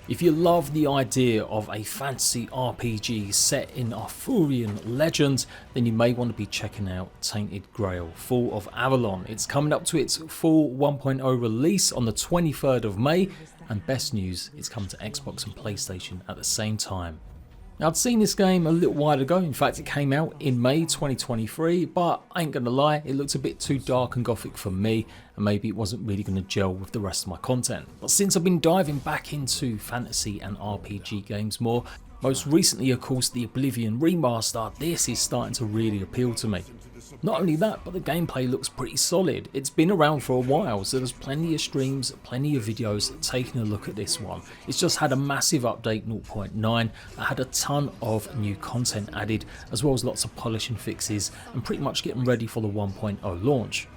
If you love the idea of a fantasy RPG set in Arthurian legends, then you may want to be checking out Tainted Grail, Fall of Avalon. It's coming up to its full 1.0 release on the 23rd of May, and best news, it's coming to Xbox and PlayStation at the same time. Now, I'd seen this game a little while ago. In fact, it came out in May 2023, but I ain't gonna lie, it looked a bit too dark and gothic for me, and maybe it wasn't really gonna gel with the rest of my content. But since I've been diving back into fantasy and RPG games more, most recently of course the Oblivion remaster, this is starting to really appeal to me. Not only that, but the gameplay looks pretty solid. It's been around for a while, so there's plenty of streams, plenty of videos taking a look at this one. It's just had a massive update 0.9 that had a ton of new content added, as well as lots of polish and fixes, and pretty much getting ready for the 1.0 launch.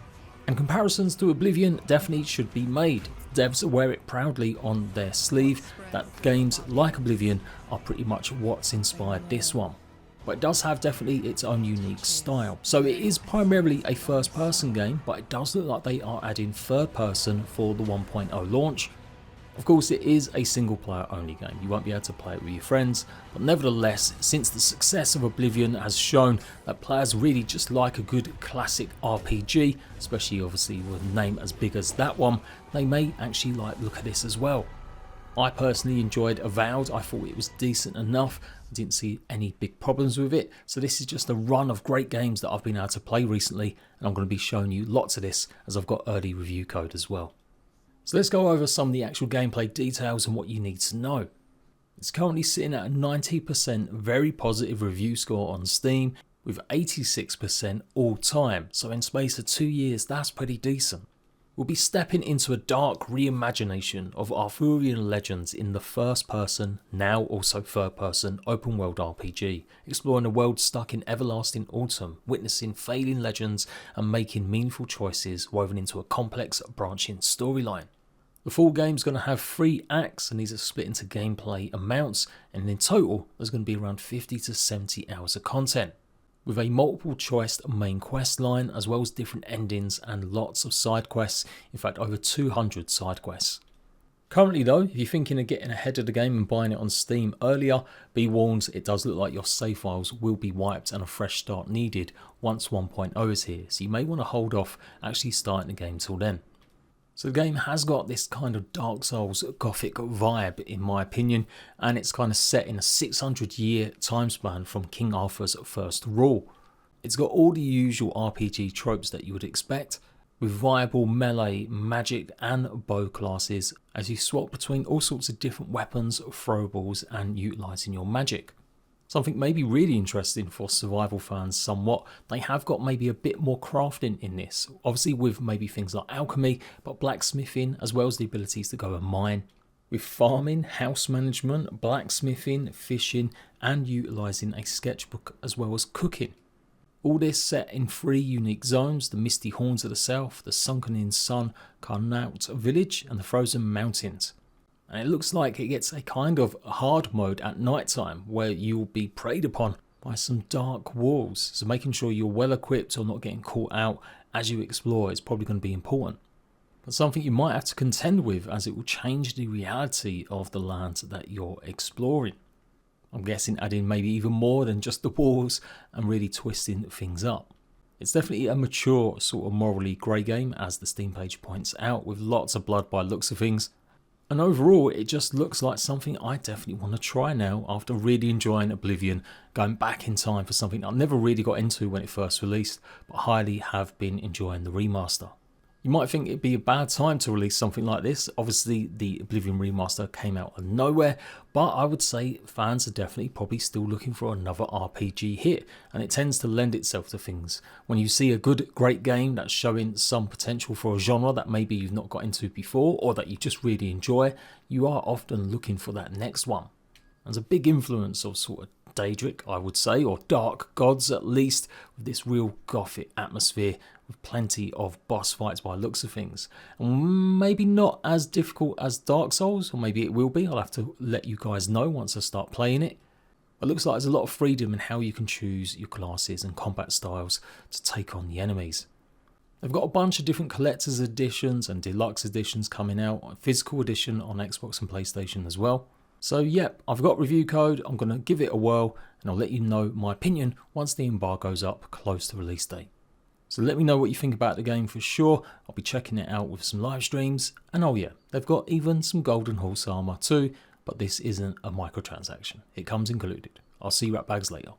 And comparisons to Oblivion definitely should be made. Devs wear it proudly on their sleeve that games like Oblivion are pretty much what's inspired this one. But it does have definitely its own unique style. So it is primarily a first person game, but it does look like they are adding third person for the 1.0 launch. Of course, it is a single player only game. You won't be able to play it with your friends, but nevertheless, since the success of Oblivion has shown that players really just like a good classic RPG, especially obviously with a name as big as that one, they may actually like the look at this as well. I personally enjoyed Avowed. I thought it was decent enough. I didn't see any big problems with it. So this is just a run of great games that I've been able to play recently, and I'm going to be showing you lots of this as I've got early review code as well. So let's go over some of the actual gameplay details and what you need to know. It's currently sitting at a 90% very positive review score on Steam with 86% all time. So in space of 2 years, that's pretty decent. We'll be stepping into a dark reimagination of Arthurian legends in the first person, now also third person, open world RPG, exploring a world stuck in everlasting autumn, witnessing failing legends and making meaningful choices woven into a complex branching storyline. The full game's going to have 3 acts, and these are split into gameplay amounts, and in total there's going to be around 50 to 70 hours of content, with a multiple choice main quest line as well as different endings and lots of side quests, in fact over 200 side quests. Currently though, if you're thinking of getting ahead of the game and buying it on Steam earlier, be warned, it does look like your save files will be wiped and a fresh start needed once 1.0 is here, so you may want to hold off actually starting the game till then. So the game has got this kind of Dark Souls gothic vibe in my opinion, and it's kind of set in a 600-year time span from King Arthur's first rule. It's got all the usual RPG tropes that you would expect, with viable melee, magic and bow classes as you swap between all sorts of different weapons, throwables and utilising your magic. Something maybe really interesting for survival fans somewhat, they have got maybe a bit more crafting in this, obviously with maybe things like alchemy, but blacksmithing as well as the abilities to go and mine, with farming, house management, blacksmithing, fishing and utilising a sketchbook as well as cooking. All this set in 3 unique zones, the Misty Horns of the South, the Sunken in Sun Carnaut Village and the Frozen Mountains. And it looks like it gets a kind of hard mode at night time where you'll be preyed upon by some dark wolves. So making sure you're well equipped or not getting caught out as you explore is probably going to be important. But something you might have to contend with, as it will change the reality of the lands that you're exploring. I'm guessing adding maybe even more than just the wolves and really twisting things up. It's definitely a mature sort of morally grey game, as the Steam page points out, with lots of blood by the looks of things. And overall, it just looks like something I definitely want to try now after really enjoying Oblivion, going back in time for something I never really got into when it first released, but highly have been enjoying the remaster. You might think it'd be a bad time to release something like this. Obviously, the Oblivion remaster came out of nowhere, but I would say fans are definitely probably still looking for another RPG hit, and it tends to lend itself to things. When you see a good, great game that's showing some potential for a genre that maybe you've not got into before, or that you just really enjoy, you are often looking for that next one. There's a big influence of sort of Daedric, I would say, or Dark Gods at least, with this real gothic atmosphere with plenty of boss fights by looks of things. And maybe not as difficult as Dark Souls, or maybe it will be. I'll have to let you guys know once I start playing it. It looks like there's a lot of freedom in how you can choose your classes and combat styles to take on the enemies. They've got a bunch of different collector's editions and deluxe editions coming out, a physical edition on Xbox and PlayStation as well. So yep, I've got review code, I'm going to give it a whirl, and I'll let you know my opinion once the embargo's up close to release date. So let me know what you think about the game for sure. I'll be checking it out with some live streams, and oh yeah, they've got even some golden horse armor too, but this isn't a microtransaction. It comes included. I'll see you ratbags later.